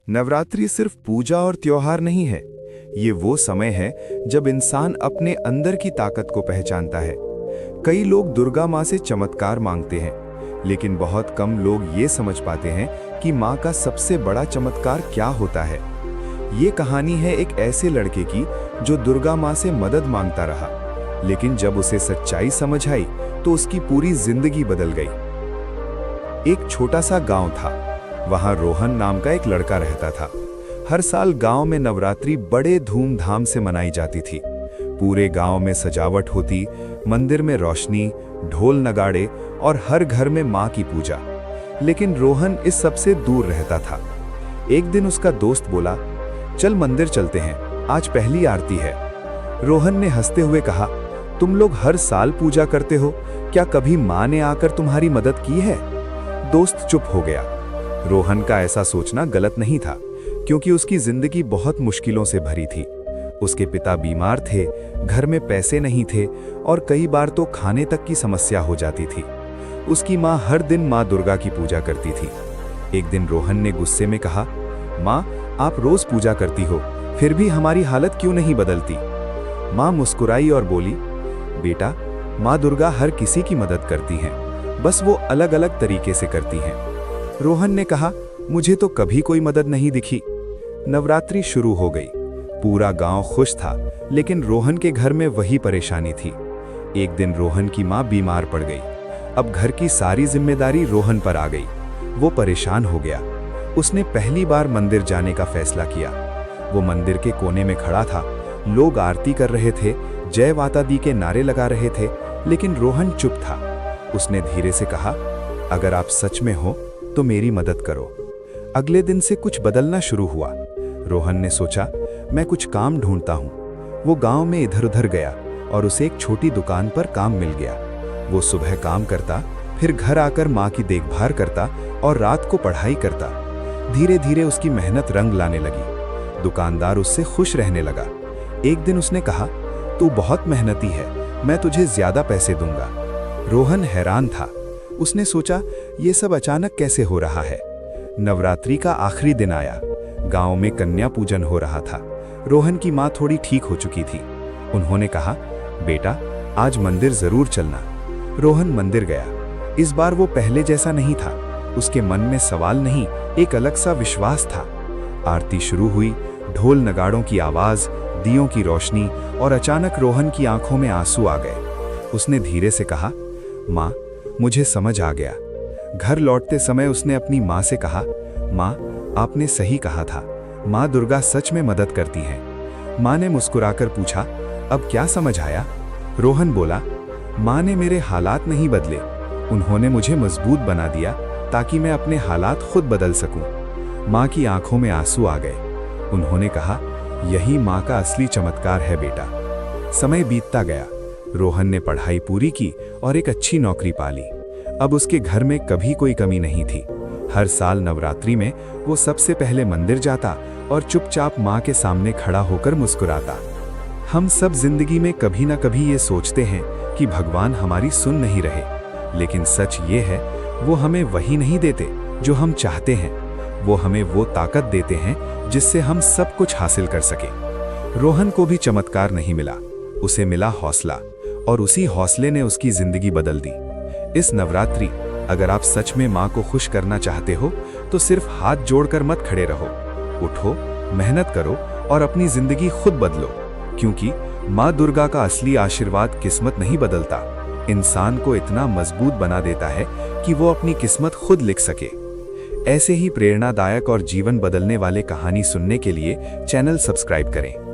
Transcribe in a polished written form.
नवरात्रि सिर्फ पूजा और त्योहार नहीं है। ये वो समय है जब इंसान अपने अंदर की ताकत को पहचानता है। कई लोग दुर्गा माँ से चमत्कार मांगते हैं, लेकिन बहुत कम लोग ये समझ पाते हैं कि माँ का सबसे बड़ा चमत्कार क्या होता है। ये कहानी है एक ऐसे लड़के की जो दुर्गा माँ से मदद मांगता रहा, लेकिन जब उसे सच्चाई समझ आई तो उसकी पूरी जिंदगी बदल गई। एक छोटा सा गांव था। वहां रोहन नाम का एक लड़का रहता था। हर साल गांव में नवरात्रि बड़े धूमधाम से मनाई जाती थी। पूरे गांव में सजावट होती, मंदिर में रोशनी, ढोल नगाड़े और हर घर में मां की पूजा। लेकिन रोहन इस सब से दूर रहता था। एक दिन उसका दोस्त बोला, चल मंदिर चलते हैं, आज पहली आरती है। रोहन ने हंसते हुए कहा, तुम लोग हर साल पूजा करते हो, क्या कभी मां ने आकर तुम्हारी मदद की है? दोस्त चुप हो गया। रोहन का ऐसा सोचना गलत नहीं था, क्योंकि उसकी जिंदगी बहुत मुश्किलों से भरी थी। उसके पिता बीमार थे, घर में पैसे नहीं थे और कई बार तो खाने तक की समस्या हो जाती थी। उसकी माँ हर दिन माँ दुर्गा की पूजा करती थी। एक दिन रोहन ने गुस्से में कहा, माँ, आप रोज पूजा करती हो, फिर भी हमारी हालत क्यों नहीं बदलती? माँ मुस्कुराई और बोली, बेटा, माँ दुर्गा हर किसी की मदद करती हैं, बस वो अलग अलग तरीके से करती हैं। रोहन ने कहा, मुझे तो कभी कोई मदद नहीं दिखी। नवरात्रि शुरू हो गई। पूरा गांव खुश था, लेकिन रोहन के घर में वही परेशानी थी। एक दिन रोहन की मां बीमार पड़ गई। अब घर की सारी जिम्मेदारी रोहन पर आ गई। वो परेशान हो गया। उसने पहली बार मंदिर जाने का फैसला किया। वो मंदिर के कोने में खड़ा था। लोग आरती कर रहे थे, जय माता दी के नारे लगा रहे थे, लेकिन रोहन चुप था। उसने धीरे से कहा, अगर आप सच में हो तो मेरी मदद करो। अगले दिन से कुछ बदलना शुरू हुआ। रोहन ने सोचा, मैं कुछ काम ढूंढता हूँ। वो गांव में इधर उधर गया और उसे एक छोटी दुकान पर काम मिल गया। वो सुबह काम करता, फिर घर आकर माँ की देखभाल करता और रात को पढ़ाई करता। धीरे धीरे उसकी मेहनत रंग लाने लगी। दुकानदार उससे खुश रहने लगा। एक दिन उसने कहा, तू बहुत मेहनती है, मैं तुझे ज्यादा पैसे दूंगा। रोहन हैरान था। उसने सोचा, ये सब अचानक कैसे हो रहा है? नवरात्रि का आखिरी दिन आया। गांव में कन्या पूजन हो रहा था। रोहन की माँ थोड़ी ठीक हो चुकी थी। उन्होंने कहा, बेटा, आज मंदिर जरूर चलना। रोहन मंदिर गया। इस बार वो पहले जैसा नहीं था। उसके मन में सवाल नहीं, एक अलग सा विश्वास था। आरती शुरू हुई, ढोल नगाड़ों की आवाज, दियों की रोशनी, और अचानक रोहन की आंखों में आंसू आ गए। उसने धीरे से कहा, माँ, मुझे समझ आ गया। घर लौटते समय उसने अपनी माँ से कहा, माँ, आपने सही कहा था, माँ दुर्गा सच में मदद करती हैं। माँ ने मुस्कुराकर पूछा, अब क्या समझ आया? रोहन बोला, माँ ने मेरे हालात नहीं बदले, उन्होंने मुझे मजबूत बना दिया ताकि मैं अपने हालात खुद बदल सकूं। माँ की आंखों में आंसू आ गए। उन्होंने कहा, यही माँ का असली चमत्कार है बेटा। समय बीतता गया। रोहन ने पढ़ाई पूरी की और एक अच्छी नौकरी पा ली। अब उसके घर में कभी कोई कमी नहीं थी। हर साल नवरात्रि में वो सबसे पहले मंदिर जाता और चुपचाप माँ के सामने खड़ा होकर मुस्कुराता। हम सब जिंदगी में कभी ना कभी ये सोचते हैं कि भगवान हमारी सुन नहीं रहे, लेकिन सच ये है, वो हमें वही नहीं देते जो हम चाहते हैं। वो हमें वो ताकत देते हैं जिससे हम सब कुछ हासिल कर सके। रोहन को भी चमत्कार नहीं मिला, उसे मिला हौसला, और उसी हौसले ने उसकी जिंदगी बदल दी। इस नवरात्रि अगर आप सच में माँ को खुश करना चाहते हो तो सिर्फ हाथ जोड़कर मत खड़े रहो। उठो, मेहनत करो और अपनी जिंदगी खुद बदलो, क्योंकि माँ दुर्गा का असली आशीर्वाद किस्मत नहीं बदलता, इंसान को इतना मजबूत बना देता है कि वो अपनी किस्मत खुद लिख सके। ऐसे ही प्रेरणादायक और जीवन बदलने वाले कहानी सुनने के लिए चैनल सब्सक्राइब करें।